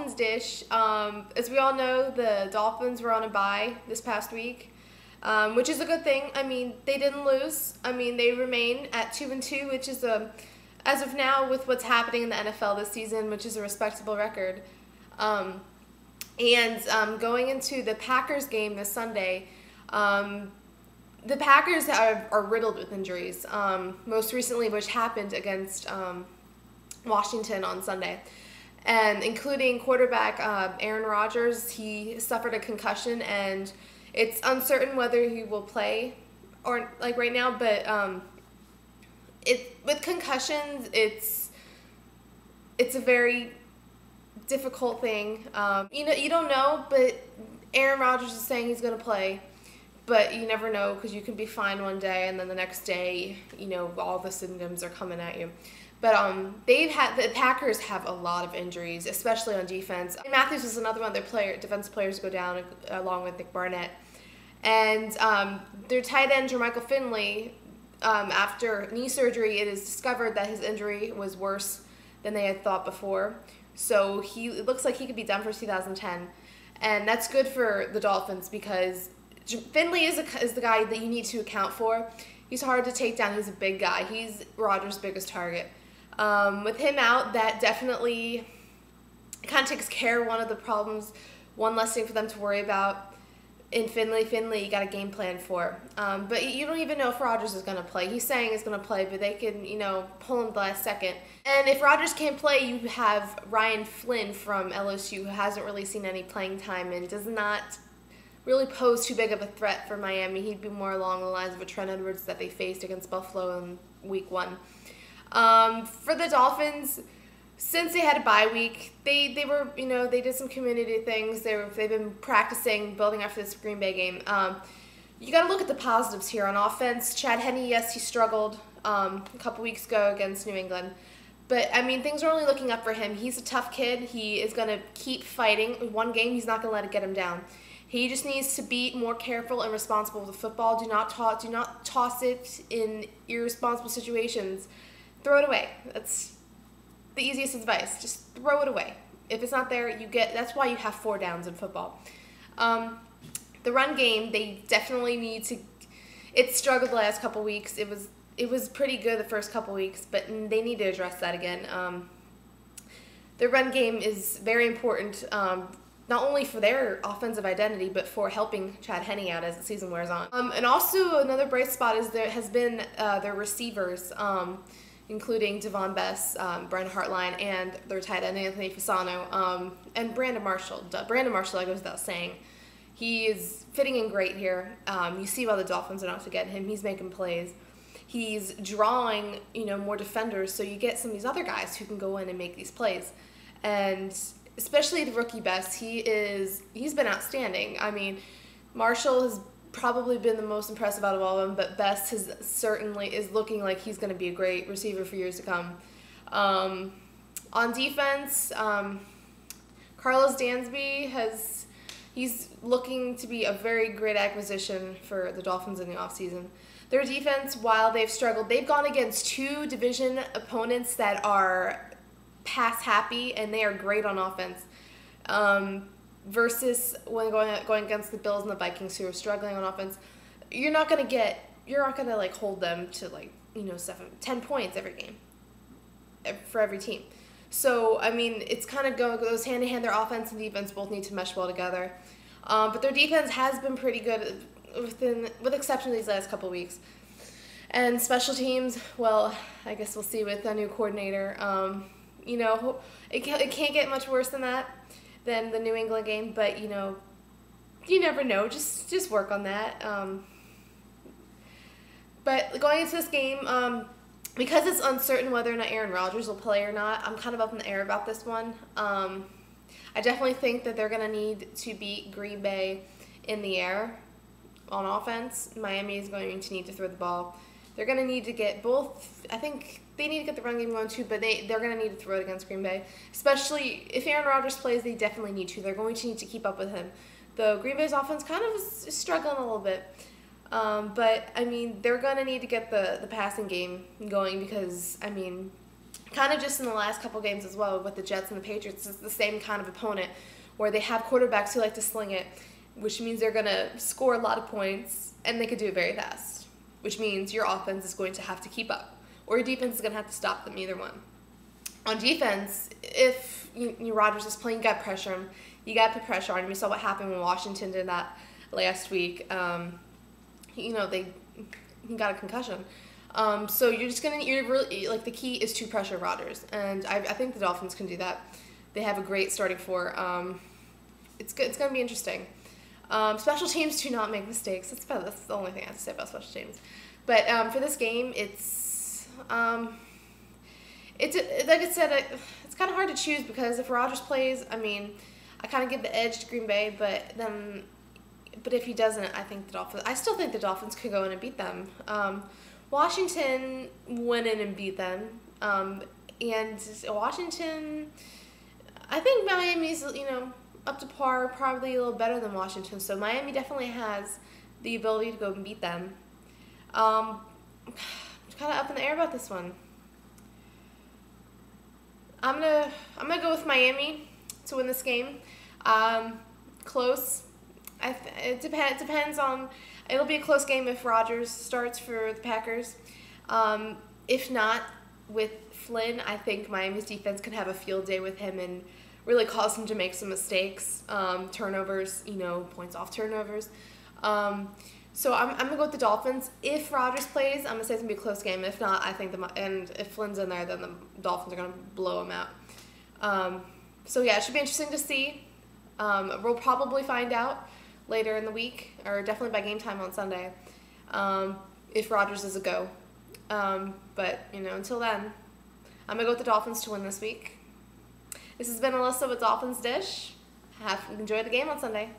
Dolphins dish. As we all know, the Dolphins were on a bye this past week, which is a good thing. I mean, they didn't lose. I mean, they remain at 2-2, which is as of now, with what's happening in the NFL this season, which is a respectable record. Going into the Packers game this Sunday, the Packers are riddled with injuries, most recently which happened against Washington on Sunday, and including quarterback Aaron Rodgers. He suffered a concussion, and it's uncertain whether he will play or right now, but with concussions, it's a very difficult thing. You don't know, but Aaron Rodgers is saying he's going to play, but you never know, because you can be fine one day and then the next day, all the symptoms are coming at you. But the Packers have a lot of injuries, especially on defense. Matthews was another one of their defensive players to go down, along with Nick Barnett. And their tight end, Jermichael Finley, after knee surgery, it is discovered that his injury was worse than they had thought before. So it looks like he could be done for 2010. And that's good for the Dolphins, because Finley is the guy that you need to account for. He's hard to take down. He's a big guy. He's Rodgers' biggest target. With him out, that definitely kind of takes care of one of the problems, one less thing for them to worry about. In Finley, you got a game plan for. But you don't even know if Rodgers is going to play. He's saying he's going to play, but they can, pull him the last second. And if Rodgers can't play, you have Ryan Flynn from LSU, who hasn't really seen any playing time and does not really pose too big of a threat for Miami. He'd be more along the lines of a Trent Edwards that they faced against Buffalo in Week 1. For the Dolphins, since they had a bye week, they were, they did some community things. They've been practicing, building up for this Green Bay game. You got to look at the positives here on offense. Chad Henne, yes, he struggled a couple weeks ago against New England. But, I mean, things are only looking up for him. He's a tough kid. He is going to keep fighting. In one game, he's not going to let it get him down. He just needs to be more careful and responsible with the football. Do not toss it in irresponsible situations. Throw it away. That's the easiest advice. Just throw it away. If it's not there, that's why you have 4 downs in football. The run game, they definitely need to. It struggled the last couple weeks. It was pretty good the first couple weeks, but they need to address that again. The run game is very important, not only for their offensive identity, but for helping Chad Henne out as the season wears on. And also another bright spot has been their receivers, including Devon Bess, Brent Hartline, and their tight end Anthony Fasano, and Brandon Marshall. Brandon Marshall, I goes without saying, he is fitting in great here. You see why the Dolphins are out to get him. He's making plays. He's drawing, more defenders, so you get some of these other guys who can go in and make these plays. And especially the rookie Bess, he's been outstanding. I mean, Marshall has probably been the most impressive out of all of them, but Bess is looking like he's going to be a great receiver for years to come. On defense, Carlos Dansby he's looking to be a very great acquisition for the Dolphins in the offseason. Their defense, while they've struggled, they've gone against 2 division opponents that are pass happy, and they are great on offense. Versus when going against the Bills and the Vikings, who are struggling on offense, you're not gonna hold them to 7-10 points every game for every team. So I mean, it's kind of goes hand in hand. Their offense and defense both need to mesh well together. But their defense has been pretty good with exception of these last couple weeks. And special teams, well, I guess we'll see with a new coordinator. It can't get much worse than that, than the New England game, but you never know. Just work on that. But going into this game, because it's uncertain whether or not Aaron Rodgers will play or not, I'm kind of up in the air about this one. I definitely think that they're going to need to beat Green Bay in the air on offense. Miami is going to need to throw the ball. They're going to need to get both. I think they need to get the run game going too, but they're going to need to throw it against Green Bay. Especially if Aaron Rodgers plays, they definitely need to. They're going to need to keep up with him. The Green Bay's offense kind of is struggling a little bit. But, I mean, they're going to need to get the passing game going because, I mean, kind of just in the last couple games as well with the Jets and the Patriots, it's the same kind of opponent where they have quarterbacks who like to sling it, which means they're going to score a lot of points, and they could do it very fast, which means your offense is going to have to keep up, or your defense is going to have to stop them, either one. On defense, if Rodgers is playing, you got to pressure him. You got to put pressure on him. You saw what happened when Washington did that last week. He got a concussion. So you're really, like, the key is to pressure Rodgers, and I think the Dolphins can do that. They have a great starting four. It's good. It's going to be interesting. Special teams do not make mistakes. That's the only thing I have to say about special teams. But for this game, it's like I said, it's kind of hard to choose because if Rodgers plays, I mean, I kind of give the edge to Green Bay, but if he doesn't, I still think the Dolphins could go in and beat them. Washington went in and beat them, and Washington, I think Miami's, up to par, probably a little better than Washington, so Miami definitely has the ability to go and beat them. I'm kind of up in the air about this one. I'm gonna go with Miami to win this game. Close. It depends on. It'll be a close game if Rodgers starts for the Packers. If not, with Flynn, I think Miami's defense could have a field day with him and really cause him to make some mistakes, turnovers, points off turnovers. So I'm gonna go with the Dolphins. If Rodgers plays, I'm gonna say it's gonna be a close game. If not, I think and if Flynn's in there, then the Dolphins are gonna blow him out. So yeah, it should be interesting to see. We'll probably find out later in the week, or definitely by game time on Sunday, if Rodgers is a go. But until then, I'm gonna go with the Dolphins to win this week. This has been Alyssa with Dolphins Dish. Enjoy the game on Sunday.